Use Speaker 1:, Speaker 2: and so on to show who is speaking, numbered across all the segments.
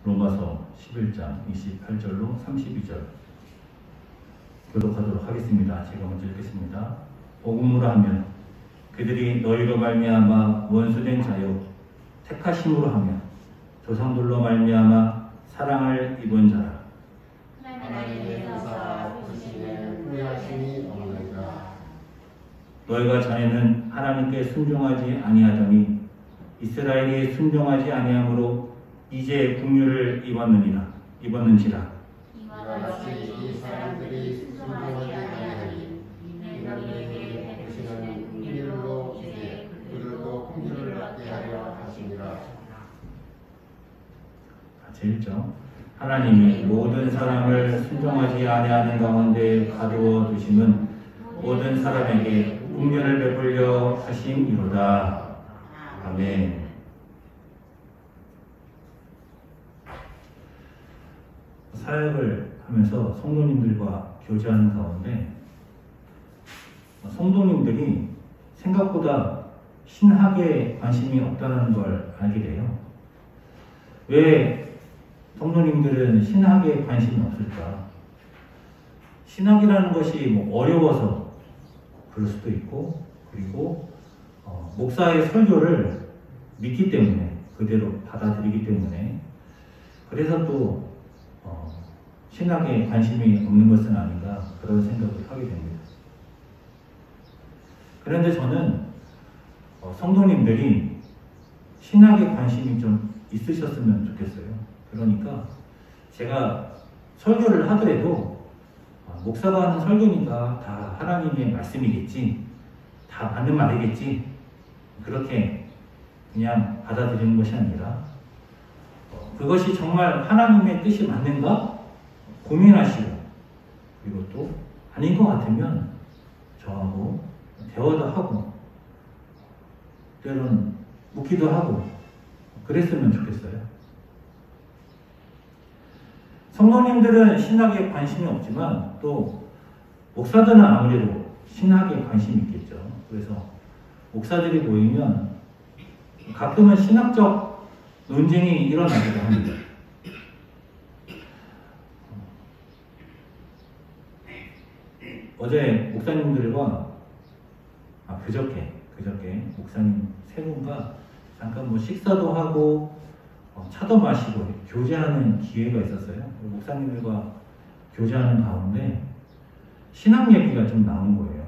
Speaker 1: 로마서 11장 28절로 32절 교독하도록 하겠습니다. 제가 먼저 읽겠습니다. 복음으로 하면 그들이 너희로 말미암아 원수된 자요 택하심으로 하며 조상들로 말미암아 사랑을 입은 자라.
Speaker 2: 하나님께서 부르시는 후회하심이 없느니라.
Speaker 1: 너희가 전에는 하나님께 순종하지 아니하더니 이스라엘이 순종하지 아니함으로 이제 긍휼을 입었는지라.
Speaker 2: 이와 같이 이 사람들이 순종하지 아니하니 이는 너희에게 베푸시는 긍휼로 이제 그들도 긍휼을 받게 하려 하시니라.
Speaker 1: 같이 읽죠. 하나님이 모든 사람을 순종하지 아니하는 가운데 가두어 두심은 모든 사람에게 긍휼을 베풀려 하심이로다. 아멘. 사역을 하면서 성도님들과 교제하는 가운데 성도님들이 생각보다 신학에 관심이 없다는 걸 알게 돼요. 왜 성도님들은 신학에 관심이 없을까? 신학이라는 것이 어려워서 그럴 수도 있고, 그리고 목사의 설교를 믿기 때문에, 그대로 받아들이기 때문에, 그래서 또 신학에 관심이 없는 것은 아닌가, 그런 생각을 하게 됩니다. 그런데 저는 성도님들이 신학에 관심이 좀 있으셨으면 좋겠어요. 그러니까 제가 설교를 하더라도 목사가 하는 설교니까 다 하나님의 말씀이겠지, 다 맞는 말이겠지, 그렇게 그냥 받아들이는 것이 아니라 그것이 정말 하나님의 뜻이 맞는가 고민하시고, 그리고 또 아닌 것 같으면 저하고 대화도 하고 때로는 묻기도 하고 그랬으면 좋겠어요. 성도님들은 신학에 관심이 없지만 또 목사들은 아무래도 신학에 관심이 있겠죠. 그래서 목사들이 모이면 가끔은 신학적 논쟁이 일어나기도 합니다. 어제 목사님들과 그저께 목사님 세 분과 잠깐 식사도 하고 차도 마시고 교제하는 기회가 있었어요. 목사님들과 교제하는 가운데 신학 얘기가 좀 나온 거예요.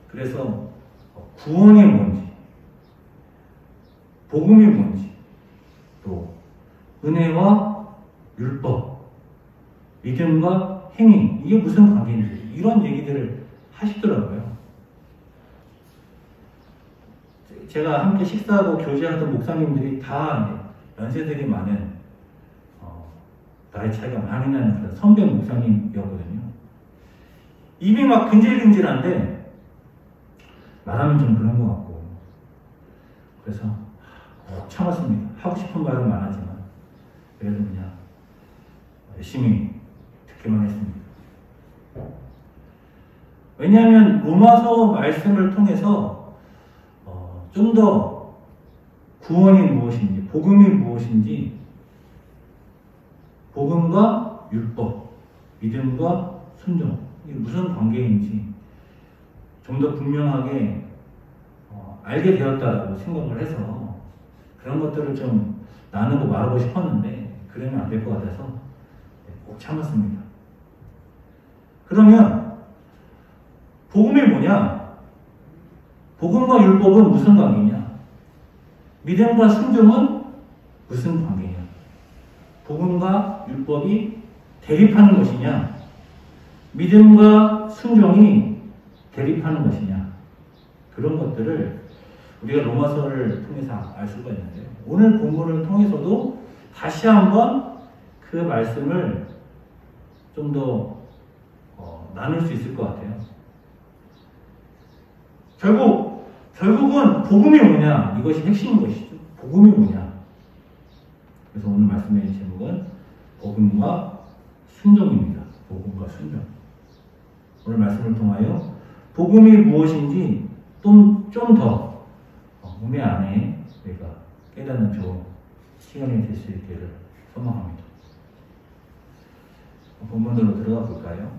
Speaker 1: 그래서 구원이 뭔지, 복음이 뭔지, 또 은혜와 율법, 믿음과 행위, 이게 무슨 관계인지, 이런 얘기들을 하시더라고요. 제가 함께 식사하고 교제하던 목사님들이 다 연세들이 많은, 나이 차이가 많이 나는 그런 선배 목사님이었거든요. 입이 막 근질근질한데 말하면 좀 그런 것 같고, 그래서 참았습니다. 하고 싶은 말은 많았지만 그래도 그냥 열심히 듣기만 했습니다. 왜냐하면 로마서 말씀을 통해서 좀 더 구원이 무엇인지, 복음이 무엇인지, 복음과 율법, 믿음과 순종, 이게 무슨 관계인지 좀 더 분명하게 알게 되었다고 생각을 해서 그런 것들을 좀 나누고 말하고 싶었는데 그러면 안 될 것 같아서 꼭 참았습니다. 그러면 복음이 뭐냐? 복음과 율법은 무슨 관계냐? 믿음과 순종은 무슨 관계냐? 복음과 율법이 대립하는 것이냐? 믿음과 순종이 대립하는 것이냐? 그런 것들을 우리가 로마서를 통해서 알 수가 있는데요. 오늘 본문을 통해서도 다시 한번 그 말씀을 좀 더 나눌 수 있을 것 같아요. 결국은 복음이 뭐냐? 이것이 핵심인 것이죠. 복음이 뭐냐? 그래서 오늘 말씀의 제목은 복음과 순종입니다. 복음과 순종. 오늘 말씀을 통하여 복음이 무엇인지 좀 더 우리 안에 우리가 깨닫는 좋은 시간이 될 수 있기를 소망합니다. 본문으로 들어가 볼까요?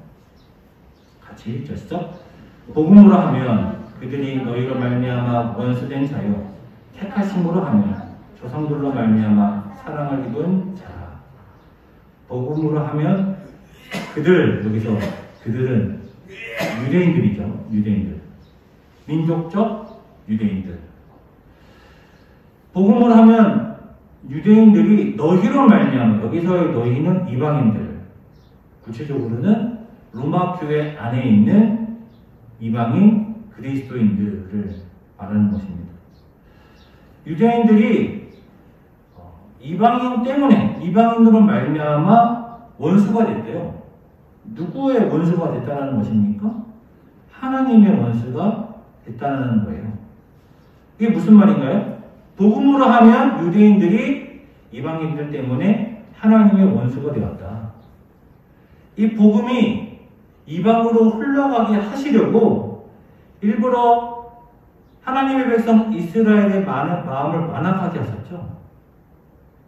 Speaker 1: 같이 읽죠. 복음으로 하면 그들이 너희로 말미암아 원수된 자요 택하심으로 하면 조상들로 말미암아 사랑을 입은 자라. 복음으로 하면 여기서 그들은 유대인들이죠. 유대인들. 민족적 유대인들. 복음을 하면 유대인들이 너희로 말미암아, 여기서의 너희는 이방인들, 구체적으로는 로마 교회 안에 있는 이방인 그리스도인들을 말하는 것입니다. 유대인들이 이방인 때문에, 이방인으로 말미암아 원수가 됐대요. 누구의 원수가 됐다는 것입니까? 하나님의 원수가 됐다는 거예요. 이게 무슨 말인가요? 복음으로 하면 유대인들이 이방인들 때문에 하나님의 원수가 되었다. 이 복음이 이방으로 흘러가게 하시려고 일부러 하나님의 백성 이스라엘의 마음을 완악하게 하셨죠.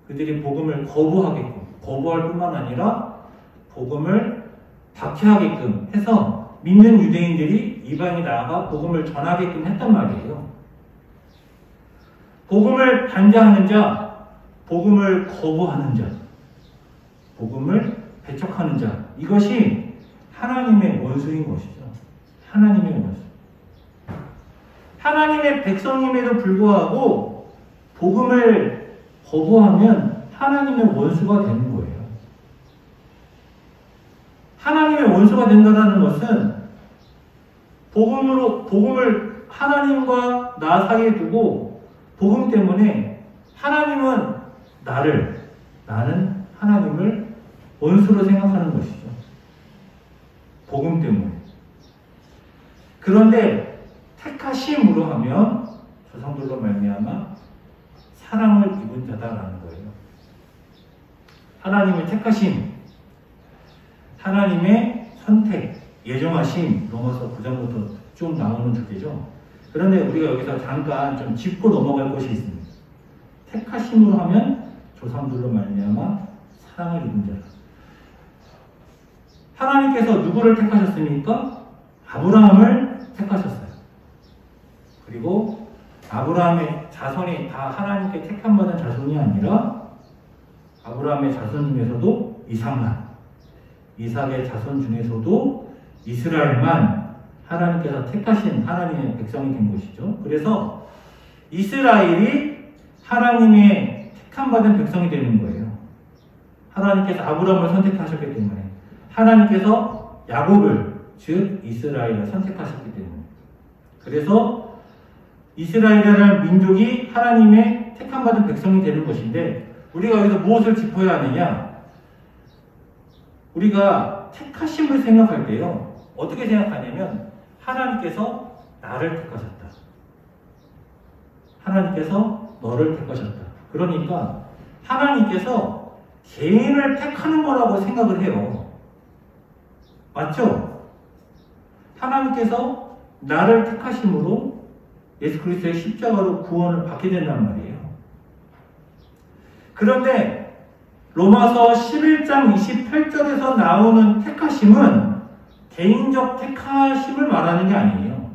Speaker 1: 그들이 복음을 거부할 뿐만 아니라 복음을 박해하게끔 해서 믿는 유대인들이 이방에 나아가 복음을 전하게끔 했단 말이에요. 복음을 반대하는 자, 복음을 거부하는 자, 복음을 배척하는 자, 이것이 하나님의 원수인 것이죠. 하나님의 원수. 하나님의 백성임에도 불구하고 복음을 거부하면 하나님의 원수가 되는 거예요. 하나님의 원수가 된다는 것은 복음을 하나님과 나 사이에 두고 복음 때문에 하나님은 나는 하나님을 원수로 생각하는 것이죠. 복음 때문에. 그런데 택하심으로 하면 조상들로 말미암아 사랑을 입은 자다라는 거예요. 하나님의 택하심, 하나님의 선택, 예정하심, 로마서 9장부터 쭉 나오는 주제죠. 그런데 우리가 여기서 잠깐 좀 짚고 넘어갈 것이 있습니다. 택하심으로 하면 조상들로 말미암아 사랑을 입은 자라. 하나님께서 누구를 택하셨습니까? 아브라함을 택하셨어요. 그리고 아브라함의 자손이 다 하나님께 택함받은 자손이 아니라 아브라함의 자손 중에서도 이삭의 자손 중에서도 이스라엘만 하나님께서 택하신 하나님의 백성이 된 것이죠. 그래서 이스라엘이 하나님의 택함받은 백성이 되는 거예요. 하나님께서 아브라함을 선택하셨기 때문에, 하나님께서 야곱을, 즉 이스라엘을 선택하셨기 때문에, 그래서 이스라엘이라는 민족이 하나님의 택함받은 백성이 되는 것인데, 우리가 여기서 무엇을 짚어야 하느냐? 우리가 택하심을 생각할 때요, 어떻게 생각하냐면 하나님께서 나를 택하셨다. 하나님께서 너를 택하셨다. 그러니까 하나님께서 개인을 택하는 거라고 생각을 해요. 맞죠? 하나님께서 나를 택하심으로 예수 그리스도의 십자가로 구원을 받게 된단 말이에요. 그런데 로마서 11장 28절에서 나오는 택하심은 개인적 택하심을 말하는 게 아니에요.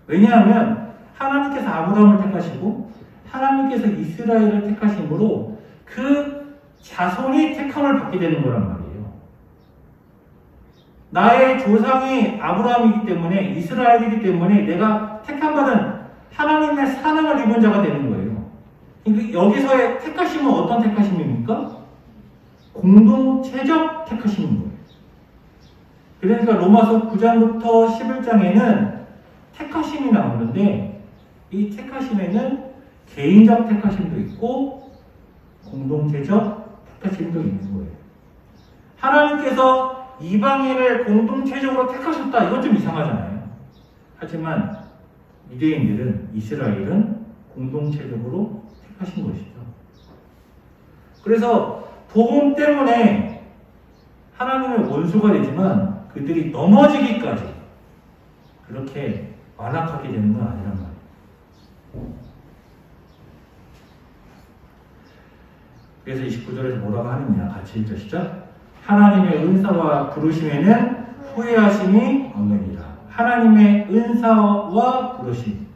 Speaker 1: 왜냐하면 하나님께서 아브라함을 택하시고 하나님께서 이스라엘을 택하심으로 그 자손이 택함을 받게 되는 거란 말이에요. 나의 조상이 아브라함이기 때문에, 이스라엘이기 때문에 내가 택함받은 하나님의 사랑을 입은 자가 되는 거예요. 여기서의 택하심은 어떤 택하심입니까? 공동체적 택하심인 거예요. 그러니까 로마서 9장부터 11장에는 택하심이 나오는데, 이 택하심에는 개인적 택하심도 있고 공동체적 택하심도 있는 거예요. 하나님께서 이방인을 공동체적으로 택하셨다, 이건 좀 이상하잖아요. 하지만 유대인들은, 이스라엘은 공동체적으로 택하신 것이죠. 그래서 복음 때문에 하나님의 원수가 되지만 그들이 넘어지기까지 그렇게 완악하게 되는 건 아니란 말이에요. 그래서 29절에서 뭐라고 하느냐 같이 읽으시죠. 하나님의 은사와 부르심에는 후회하심이 없느니라. 하나님의 은사와 부르심.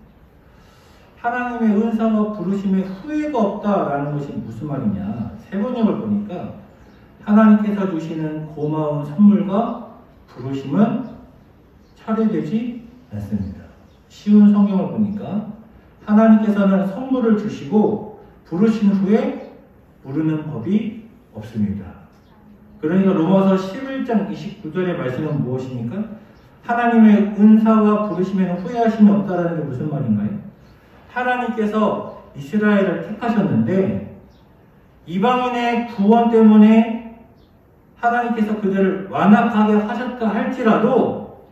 Speaker 1: 하나님의 은사와 부르심에 후회가 없다라는 것이 무슨 말이냐. 세 번역을 보니까 하나님께서 주시는 고마운 선물과 부르심은 차례되지 않습니다. 쉬운 성경을 보니까 하나님께서는 선물을 주시고 부르신 후에 부르는 법이 없습니다. 그러니까 로마서 11장 29절의 말씀은 무엇입니까? 하나님의 은사와 부르심에는 후회하심이 없다라는 게 무슨 말인가요? 하나님께서 이스라엘을 택하셨는데 이방인의 구원 때문에 하나님께서 그들을 완악하게 하셨다 할지라도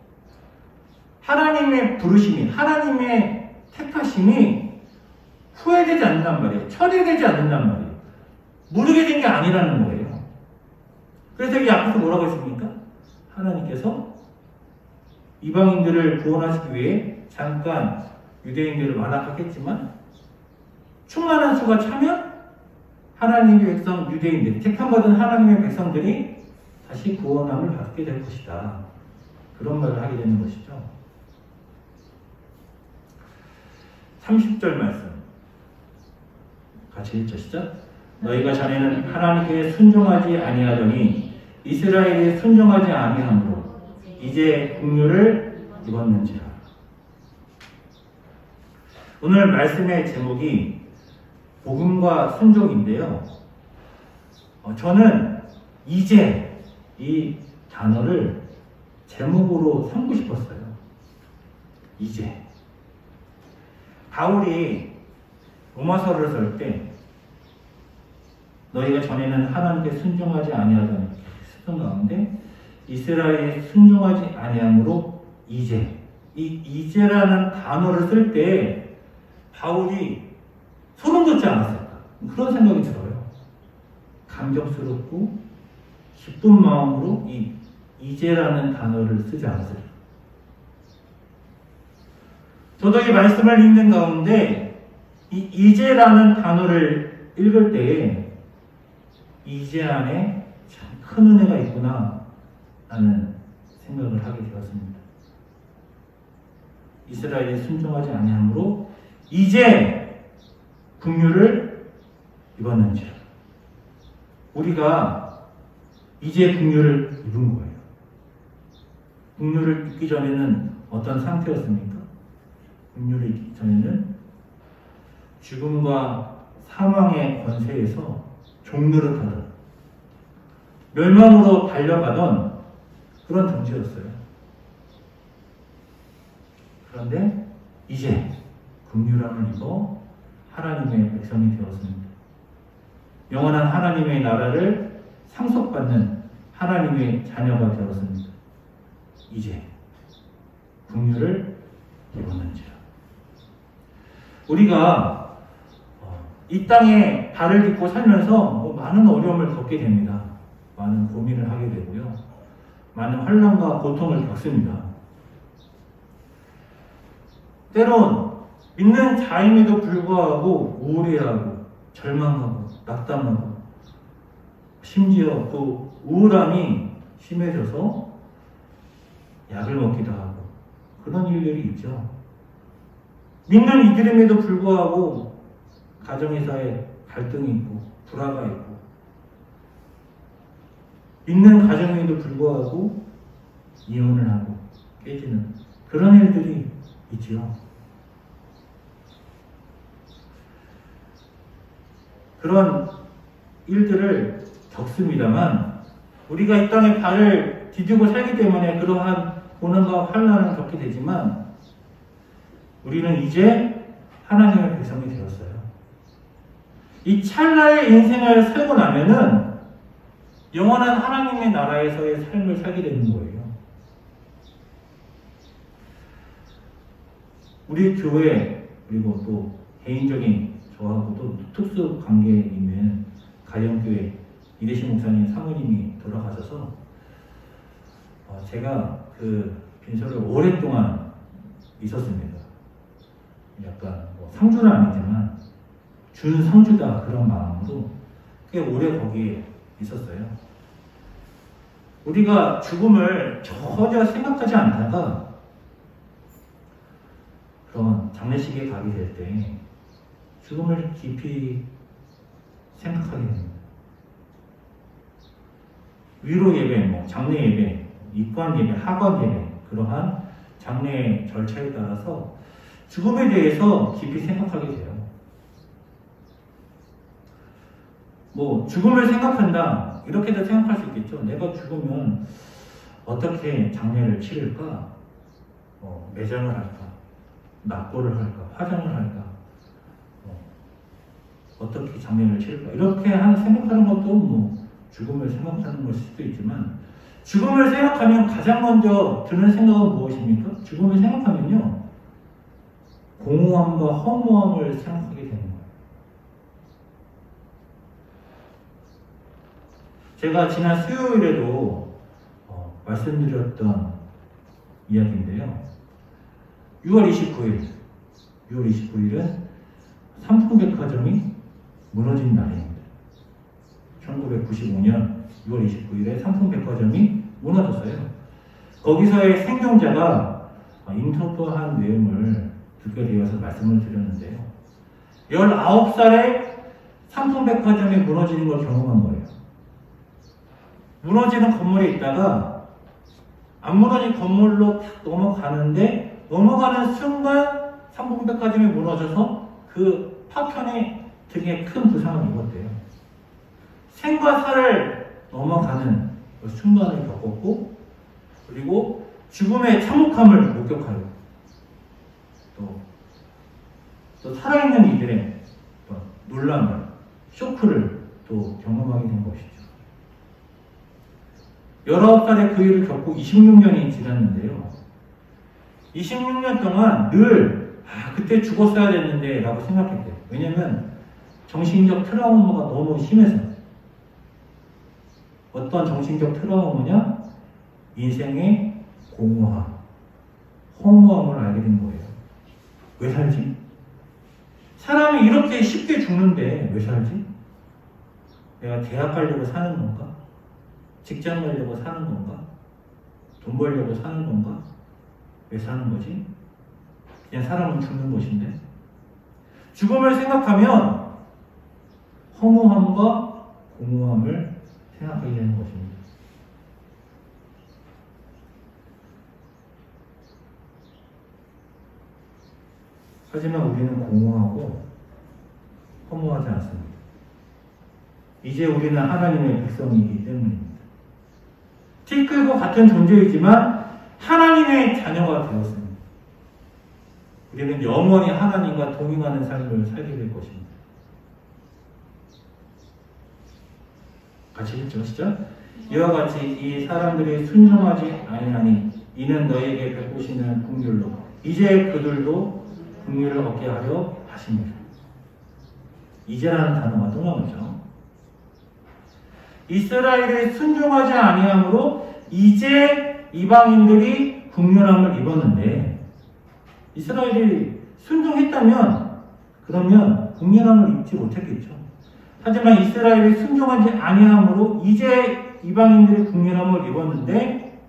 Speaker 1: 하나님의 부르심이, 하나님의 택하심이 후회되지 않는단 말이에요. 처리되지 않는단 말이에요. 모르게 된 게 아니라는 거예요. 그래서 이 앞에서 뭐라고 했습니까? 하나님께서 이방인들을 구원하시기 위해 잠깐 유대인들을 완악하겠지만 충만한 수가 차면 하나님의 백성 유대인들, 택함받은 하나님의 백성들이 다시 구원함을 받게 될 것이다. 그런 말을 하게 되는 것이죠. 30절 말씀 같이 읽으시죠. 너희가 전에는 하나님께 순종하지 아니하더니 이스라엘이 순종하지 아니하므로 이제 긍휼을 입었는지라. 오늘 말씀의 제목이 복음과 순종인데요. 저는 이제 이 단어를 제목으로 삼고 싶었어요. 이제. 바울이 로마서를 쓸 때 너희가 전에는 하나님께 순종하지 아니하던 쓰던 가운데 이스라엘이 순종하지 아니함으로 이제, 이 이제라는 단어를 쓸 때 바울이 소름 돋지 않았을까? 그런 생각이 들어요. 감격스럽고 기쁜 마음으로 이 이제라는 단어를 쓰지 않았을까? 저도 이 말씀을 읽는 가운데 이 이제라는 단어를 읽을 때 이제 안에 참 큰 은혜가 있구나 라는 생각을 하게 되었습니다. 이스라엘이 순종하지 아니하므로 이제 긍휼을 입었는지라. 우리가 이제 긍휼을 입은 거예요. 긍휼을 입기 전에는 어떤 상태였습니까? 긍휼을 입기 전에는 죽음과 사망의 권세에서 종노릇하던 멸망으로 달려가던 그런 존재였어요. 그런데 이제 긍휼함을 입어 하나님의 백성이 되었습니다. 영원한 하나님의 나라를 상속받는 하나님의 자녀가 되었습니다. 이제 긍휼을 입었는지라. 우리가 이 땅에 발을 딛고 살면서 많은 어려움을 겪게 됩니다. 많은 고민을 하게 되고요. 많은 환난과 고통을 겪습니다. 때론 믿는 자임에도 불구하고 우울해하고 절망하고 낙담하고 심지어 또 우울함이 심해져서 약을 먹기도 하고 그런 일들이 있죠. 믿는 이들임에도 불구하고 가정에서의 갈등이 있고 불화가 있고 믿는 가정에도 불구하고 이혼을 하고 깨지는 그런 일들이 있죠. 그런 일들을 겪습니다만 우리가 이 땅에 발을 디디고 살기 때문에 그러한 고난과 환난을 겪게 되지만 우리는 이제 하나님의 백성이 되었어요. 이 찰나의 인생을 살고 나면은 영원한 하나님의 나라에서의 삶을 살게 되는 거예요. 우리 교회 그리고 또 개인적인 저하고도 특수 관계에 있는 가정교회 이대신 목사님 사모님이 돌아가셔서 제가 그 빈소를 오랫동안 있었습니다. 약간 상주는 아니지만 준상주다 그런 마음으로 꽤 오래 거기에 있었어요. 우리가 죽음을 전혀 생각하지 않다가 그런 장례식에 가게 될 때 죽음을 깊이 생각하게 됩니다. 위로 예배, 장례 예배, 입관 예배, 하관 예배, 그러한 장례 절차에 따라서 죽음에 대해서 깊이 생각하게 돼요. 죽음을 생각한다, 이렇게도 생각할 수 있겠죠. 내가 죽으면 어떻게 장례를 치를까? 매장을 할까? 납골을 할까? 화장을 할까? 어떻게 장례를 치를까? 이렇게 생각하는 것도 죽음을 생각하는 것일 수도 있지만, 죽음을 생각하면 가장 먼저 드는 생각은 무엇입니까? 죽음을 생각하면요, 공허함과 허무함을 생각하게 되는 거예요. 제가 지난 수요일에도 말씀드렸던 이야기인데요. 6월 29일은 삼풍백화점이 무너진 날입니다. 1995년 6월 29일에 삼풍백화점이 무너졌어요. 거기서의 생존자가 인터뷰한 내용을 듣게 되어서 말씀을 드렸는데요. 19살에 삼풍백화점이 무너지는 걸 경험한 거예요. 무너지는 건물에 있다가 안 무너진 건물로 탁 넘어가는데, 넘어가는 순간 삼풍백화점이 무너져서 그 파편의 등에 큰 부상을 입었대요. 생과 사를 넘어가는 그 순간을 겪었고, 그리고 죽음의 참혹함을 목격하여 또 살아있는 이들의 놀람을, 쇼크를 또 경험하게 된 것이죠. 19살에 그 일을 겪고 26년이 지났는데요. 26년 동안 늘 그때 죽었어야 됐는데 라고 생각했대요. 왜냐면 정신적 트라우마가 너무 심해서. 어떤 정신적 트라우마냐? 인생의 공허함, 허무함을 알게 된 거예요. 왜 살지? 사람이 이렇게 쉽게 죽는데 왜 살지? 내가 대학 가려고 사는 건가? 직장 가려고 사는 건가? 돈 벌려고 사는 건가? 왜 사는 거지? 그냥 사람은 죽는 것인데. 죽음을 생각하면 허무함과 공허함을 생각하게 되는 것입니다. 하지만 우리는 공허하고 허무하지 않습니다. 이제 우리는 하나님의 백성이기 때문입니다. 티끌과 같은 존재이지만 하나님의 자녀가 되었습니다. 우리는 영원히 하나님과 동행하는 삶을 살게 될 것입니다. 같이 읽죠, 시작. 이와 같이 이 사람들이 순종하지 아니하니 이는 너에게 베푸시는 긍휼로 이제 그들도 긍휼을 얻게 하려 하십니다. 이제라는 단어가 또 나오죠. 이스라엘이 순종하지 아니함으로 이제 이방인들이 긍휼함을 입었는데, 이스라엘이 순종했다면 그러면 긍휼함을 입지 못했겠죠. 하지만 이스라엘이 순종하지 아니함으로 이제 이방인들이 긍휼함을 입었는데,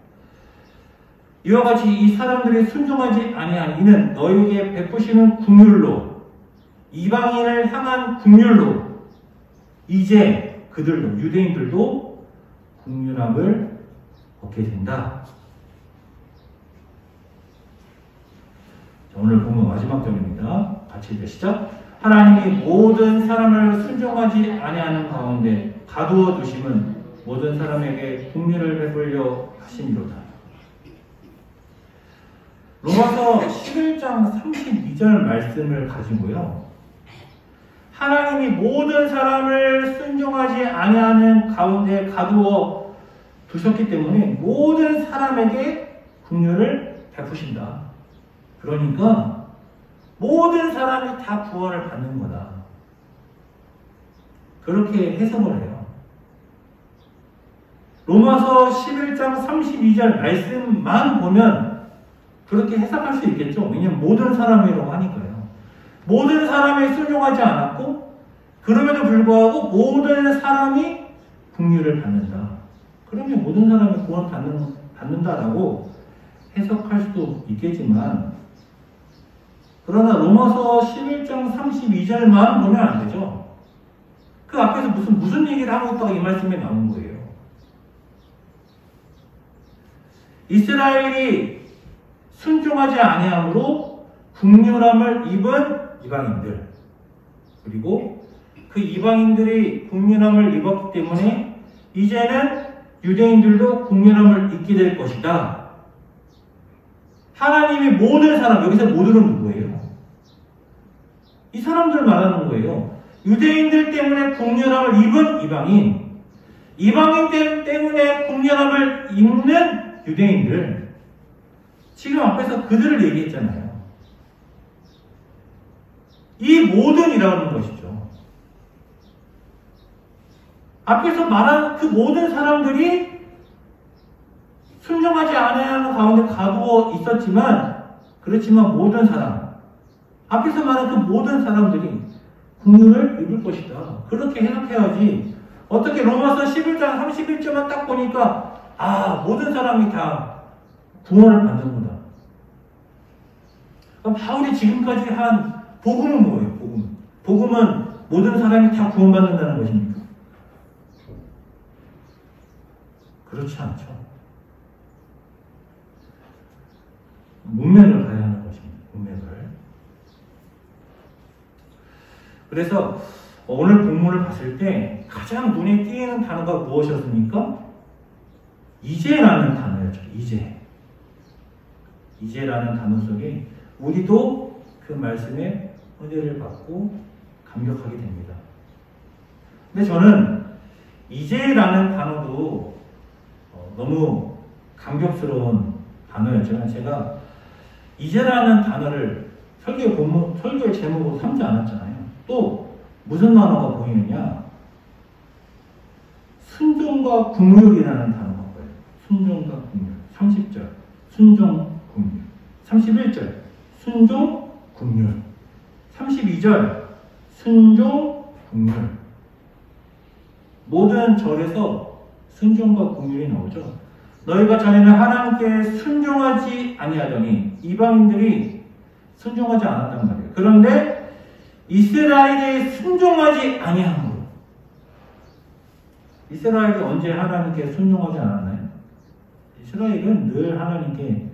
Speaker 1: 이와 같이 이 사람들이 순종하지 아니한 이는 너에게 베푸시는 긍휼로, 이방인을 향한 긍휼로 이제 그들도, 유대인들도 긍휼함을 얻게 된다. 자, 오늘 본문 마지막 절입니다. 같이 읽으시죠. 하나님이 모든 사람을 순종하지 아니하는 가운데 가두어 두심은 모든 사람에게 긍휼을 베풀려 하심이로다. 로마서 11장 32절 말씀을 가지고요, 하나님이 모든 사람을 순종하지 아니하는 가운데 가두어 두셨기 때문에 모든 사람에게 긍휼을 베푸신다. 그러니까 모든 사람이 다 구원을 받는 거다. 그렇게 해석을 해요. 로마서 11장 32절 말씀만 보면 그렇게 해석할 수 있겠죠. 왜냐하면 모든 사람이라고 하니까요. 모든 사람이 순종하지 않았고 그럼에도 불구하고 모든 사람이 긍휼을 받는다. 그러면 모든 사람이 구원 받는다라고 해석할 수도 있겠지만, 그러나 로마서 11장 32절만 보면 안 되죠. 그 앞에서 무슨 얘기를 하고 있다가 이 말씀에 나온 거예요. 이스라엘이 순종하지 아니함으로 긍휼함을 입은 이방인들, 그리고 그 이방인들이 긍휼함을 입었기 때문에 이제는 유대인들도 긍휼함을 입게 될 것이다. 하나님이 모든 사람, 여기서 모두는 누구예요? 이 사람들 말하는 거예요. 유대인들 때문에 긍휼함을 입은 이방인, 이방인 때문에 긍휼함을 입는 유대인들, 지금 앞에서 그들을 얘기했잖아요. 이 모든이라는 것이죠. 앞에서 말한 그 모든 사람들이 순종하지 않아야 가운데 가두어 있었지만, 그렇지만 모든 사람, 앞에서 말한 그 모든 사람들이 긍휼을 입을 것이다. 그렇게 해석해야지. 어떻게 로마서 11장 31절만 딱 보니까 모든 사람이 다 구원을 받는구나. 그럼 바울이 지금까지 한 복음은 뭐예요? 복음은 모든 사람이 다 구원받는다는 것입니까? 그렇지 않죠. 문맥을 봐야 하는 것입니다. 문맥을. 그래서 오늘 본문을 봤을 때 가장 눈에 띄는 단어가 무엇이었습니까? 이제라는 단어였죠. 이제라는 단어 속에 우리도 그 말씀에 은혜를 받고 감격하게 됩니다. 근데 저는 이제라는 단어도 너무 감격스러운 단어였지만, 제가 이제라는 단어를 설교의 제목으로 삼지 않았잖아요. 또 무슨 단어가 보이느냐? 순종과 긍휼이라는 단어가 보여요. 순종과 긍휼. 30절 순종 긍휼, 31절 순종 긍휼, 32절 순종 긍휼. 모든 절에서 순종과 긍휼이 나오죠. 너희가 전에는 하나님께 순종하지 아니하더니, 이방인들이 순종하지 않았단 말이에요. 그런데 이스라엘이 순종하지 아니함으로, 이스라엘이 언제 하나님께 순종하지 않았나요? 이스라엘은 늘 하나님께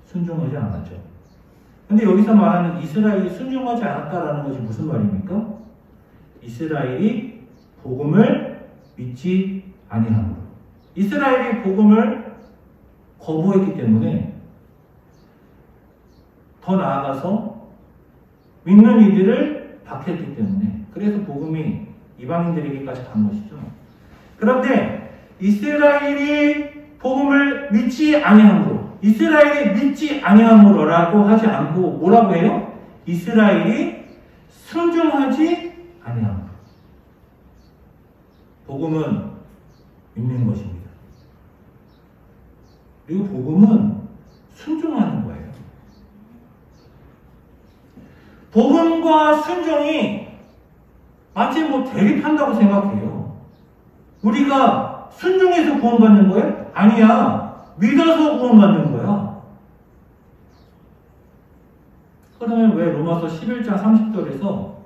Speaker 1: 순종하지 않았죠. 근데 여기서 말하는 이스라엘이 순종하지 않았다라는 것이 무슨 말입니까? 이스라엘이 복음을 믿지 아니함으로, 이스라엘이 복음을 거부했기 때문에, 더 나아가서 믿는 이들을 박했기 때문에, 그래서 복음이 이방인들에게까지 간 것이죠. 그런데 이스라엘이 복음을 믿지 아니함으로, 이스라엘이 믿지 아니함으로라고 하지 않고 뭐라고 해요? 이스라엘이 순종하지 아니함으로. 복음은 믿는 것입니다. 그리고 복음은 순종하는 거예요. 복음과 순종이 마치 대립한다고 생각해요. 우리가 순종해서 구원받는 거예요? 아니야. 믿어서 구원받는 거야. 그러면 왜 로마서 11장 30절에서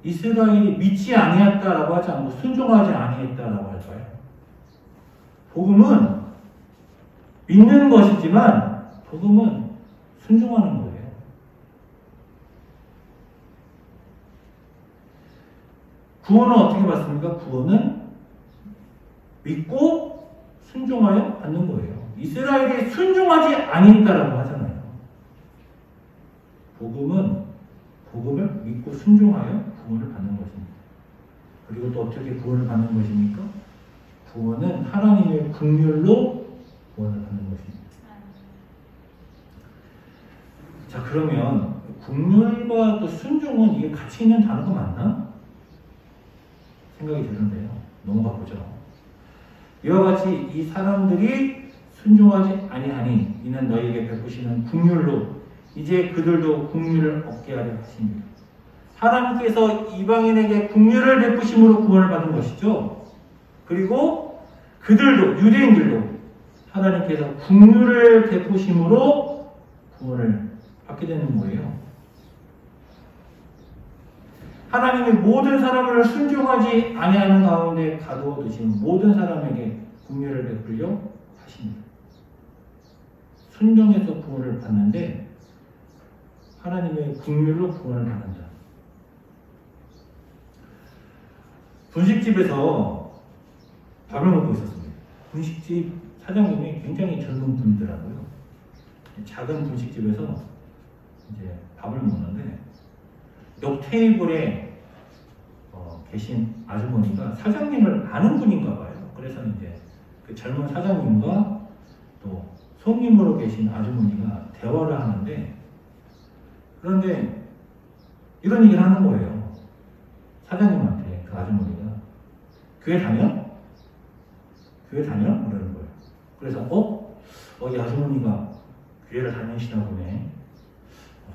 Speaker 1: 이스라엘이 믿지 아니했다라고 하지 않고 순종하지 아니했다라고 할까요? 복음은 믿는 것이지만 복음은 순종하는 거예요. 구원은 어떻게 받습니까? 구원은 믿고 순종하여 받는 거예요. 이스라엘이 순종하지 아니했다라고 하잖아요. 복음은 복음을 믿고 순종하여 구원을 받는 것입니다. 그리고 또 어떻게 구원을 받는 것입니까? 구원은 하나님의 긍휼로 구원을 받는 것입니다. 자, 그러면 긍휼과 또 순종은 이게 같이 있는 단어가 맞나? 생각이 드는데요. 넘어가 보죠. 이와 같이 이 사람들이 순종하지 아니하니 이는 너희에게 베푸시는 긍휼로 이제 그들도 긍휼을 얻게 하려 하십니다. 하나님께서 이방인에게 긍휼을 베푸심으로 구원을 받은 것이죠. 그리고 그들도, 유대인들도 하나님께서 긍휼을 베푸심으로 구원을 받게 되는 거예요. 하나님이 모든 사람을 순종하지 아니하는 가운데 가두어 두신 모든 사람에게 긍휼을 베풀려 하십니다. 순종해서 구원을 받는데 하나님의 긍휼로 구원을 받는다. 분식집에서 밥을 먹고 있었습니다. 분식집 사장님이 굉장히 젊은 분이더라고요. 작은 분식집에서 이제 밥을 먹는데 옆 테이블에 계신 아주머니가 사장님을 아는 분인가 봐요. 그래서 이제 그 젊은 사장님과 또 손님으로 계신 아주머니가 대화를 하는데, 그런데 이런 얘기를 하는 거예요. 사장님한테 그 아주머니가 교회 다녀? 교회 다녀? 그러는 거예요. 그래서 이 아주머니가 교회를 다니시나 보네.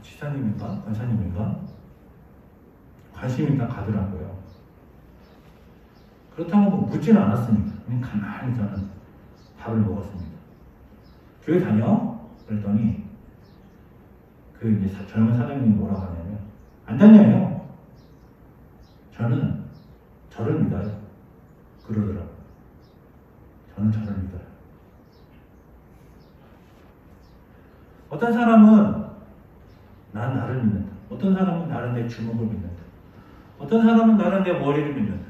Speaker 1: 지사님인가? 권사님인가? 관심이 일단 가더라고요. 그렇다고 뭐 묻지는 않았습니다. 그냥 가만히 저는 밥을 먹었습니다. 교회 다녀? 그랬더니 그 이제 젊은 사장님이 뭐라고 하냐면, 안 다녀요. 저는 저를 믿어요. 그러더라고요. 저는 저를 믿어요. 어떤 사람은 난 나를 믿는다. 어떤 사람은 나는 내 주먹을 믿는다. 어떤 사람은 나는 내 머리를 믿는다.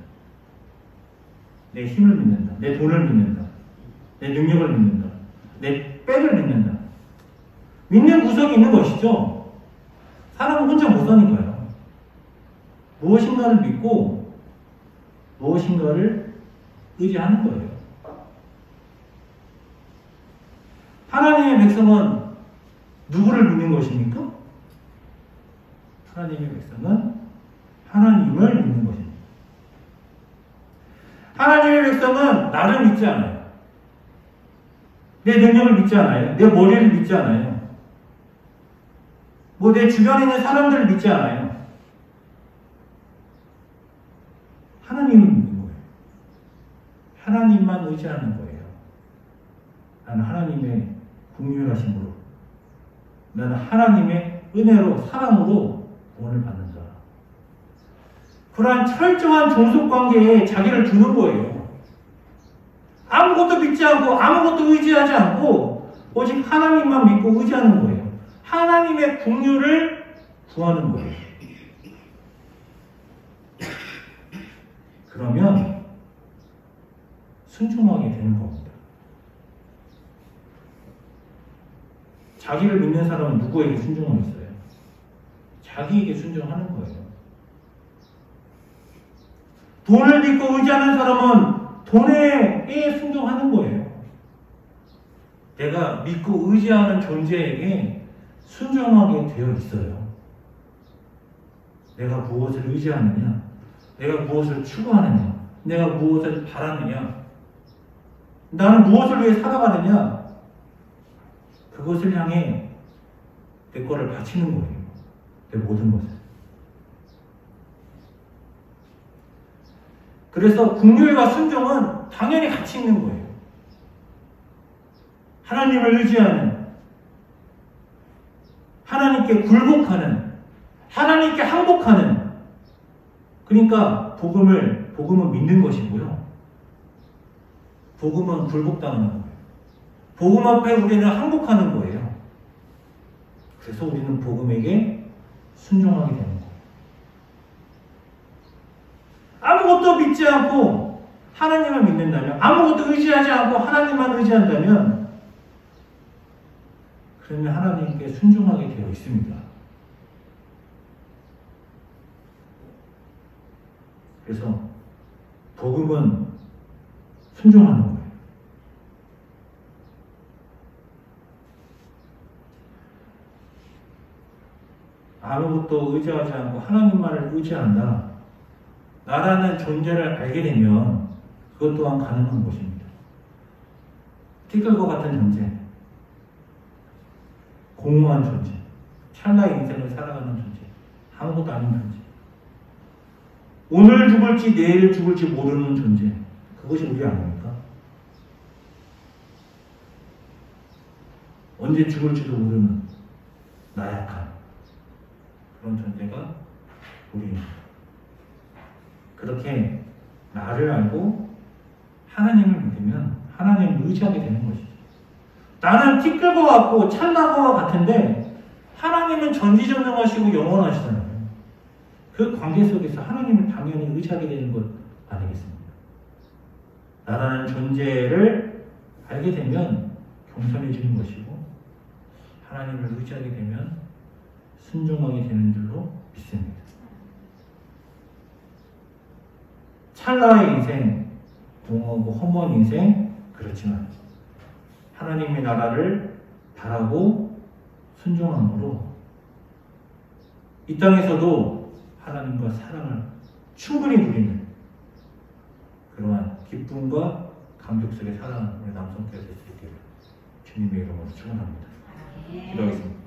Speaker 1: 내 힘을 믿는다. 내 돈을 믿는다. 내 능력을 믿는다. 내 백을 믿는다. 믿는 구석이 있는 것이죠. 사람은 혼자 못 사니까요. 무엇인가를 믿고 무엇인가를 의지하는 거예요. 하나님의 백성은 누구를 믿는 것입니까? 하나님의 백성은 하나님을 믿는 것입니다. 하나님의 백성은 나를 믿지 않아요. 내 능력을 믿지 않아요. 내 머리를 믿지 않아요. 내 주변에 있는 사람들을 믿지 않아요. 하나님을 믿는 거예요. 하나님만 의지하는 거예요. 나는 하나님의 긍휼하심으로, 나는 하나님의 은혜로, 사랑으로 구원을 받는다. 그러한 철저한 종속관계에 자기를 두는 거예요. 아무것도 믿지 않고 아무것도 의지하지 않고 오직 하나님만 믿고 의지하는 거예요. 하나님의 긍휼을 구하는 거예요. 그러면 순종하게 되는 겁니다. 자기를 믿는 사람은 누구에게 순종하겠어요? 자기에게 순종하는 거예요. 돈을 믿고 의지하는 사람은 돈에 순종하는 거예요. 내가 믿고 의지하는 존재에게 순종하게 되어 있어요. 내가 무엇을 의지하느냐, 내가 무엇을 추구하느냐, 내가 무엇을 바라느냐, 나는 무엇을 위해 살아가느냐, 그것을 향해 내 거를 바치는 거예요. 내 모든 것을. 그래서 긍휼과 순종은 당연히 같이 있는 거예요. 하나님을 의지하는, 하나님께 굴복하는, 하나님께 항복하는, 그러니까 복음은 믿는 것이고요. 복음은 굴복당하는 거예요. 복음 앞에 우리는 항복하는 거예요. 그래서 우리는 복음에게 순종하게 되는 거예요. 아무것도 믿지 않고 하나님을 믿는다면, 아무것도 의지하지 않고 하나님만 의지한다면, 그러면 하나님께 순종하게 되어 있습니다. 그래서 복음은 순종하는 거예요. 아무것도 의지하지 않고 하나님만을 의지한다. 나라는 존재를 알게 되면 그것 또한 가능한 것입니다. 티끌과 같은 존재, 공허한 존재, 찰나의 인생을 살아가는 존재, 아무것도 아닌 존재. 오늘 죽을지 내일 죽을지 모르는 존재. 그것이 우리 아닙니까? 언제 죽을지도 모르는 나약한 그런 존재가 우리입니다. 그렇게 나를 알고 하나님을 믿으면 하나님을 의지하게 되는 것이죠. 나는 티끌과 같고 찰나와 같은데 하나님은 전지전능하시고 영원하시잖아요. 그 관계 속에서 하나님을 당연히 의지하게 되는 것 아니겠습니까? 나라는 존재를 알게 되면 겸손해지는 것이고 하나님을 의지하게 되면 순종하게 되는 줄로 믿습니다. 찰나의 인생, 공허하고 허무한 인생 그렇지만 하나님의 나라를 바라고 순종함으로 이 땅에서도 하나님과 사랑을 충분히 누리는 그러한 기쁨과 감격 속에 살아가는 우리 남성들 될 수 있기를 주님의 이름으로 축원합니다. 기도하겠습니다.